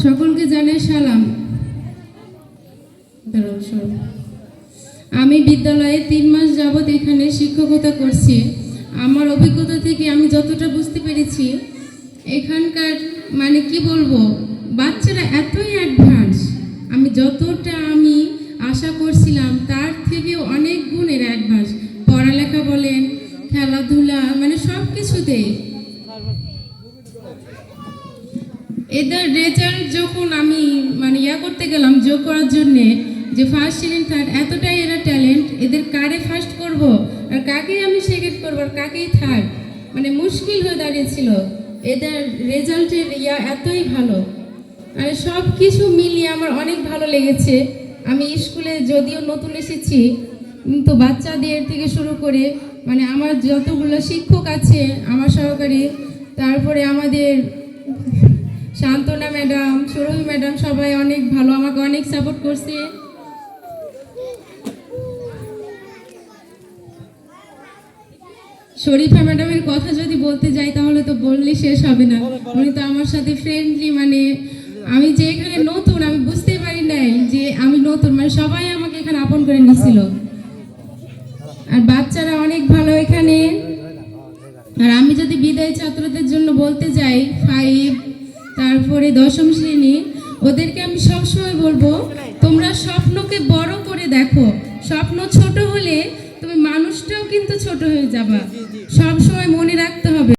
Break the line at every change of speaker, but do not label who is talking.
সকলকে জানাই সালাম। আমি বিদ্যালয়ে 3 মাস যাবত এখানে শিক্ষকতা করছি। আমার অভিজ্ঞতা থেকে আমি যতটা বুঝতে পেরেছি, এখানকার মানে কি বলবো, বাচ্চারা এতই অ্যাডভান্স, যতটা আমি আশা করছিলাম তার থেকে অনেক গুণের অ্যাডভান্স। পড়ালেখা বলেন, খেলাধুলা, মানে সব কিছুতেই। এদের রেজাল্ট যখন আমি করতে গেলাম যোগ করার জন্যে, যে ফার্স্ট সেকেন্ড থার্ড, এতটাই এরা ট্যালেন্ট, এদের কারে ফার্স্ট করব আর কাকেই আমি সেকেন্ড করবো আর কাকেই থার্ড, মুশকিল হয়ে দাঁড়িয়েছিল। এদের রেজাল্টের এতই ভালো, সব কিছু মিলিয়ে আমার অনেক ভালো লেগেছে। আমি স্কুলে যদিও নতুন এসেছি, কিন্তু বাচ্চাদের থেকে শুরু করে আমার যতগুলো শিক্ষক আছে, আমার সহকারী, তারপরে আমাদের শান্তনা ম্যাডাম, সুরভি ম্যাডাম, সবাই অনেক ভালো, আমাকে অনেক সাপোর্ট করছে। শরীফা ম্যাডামের কথা যদি বলতে যাই তাহলে তো বললে শেষ হবে না। উনি তো আমার সাথে ফ্রেন্ডলি, আমি যে এখানে নতুন, আমি বুঝতেই পারি নাই যে আমি নতুন, সবাই আমাকে এখানে আপন করে নিয়েছিল। আর বাচ্চারা অনেক ভালো এখানে। আর আমি যদি বিদায় ছাত্রদের জন্য বলতে যাই, 5 তারপরে 10ম শ্রেণী, ওদেরকে আমি সবসময় বলবো, তোমরা স্বপ্নকে বড় করে দেখো। স্বপ্ন ছোট হলে তুমি মানুষটাও কিন্তু ছোট হয়ে যাবা, সবসময় মনে রাখতে হবে।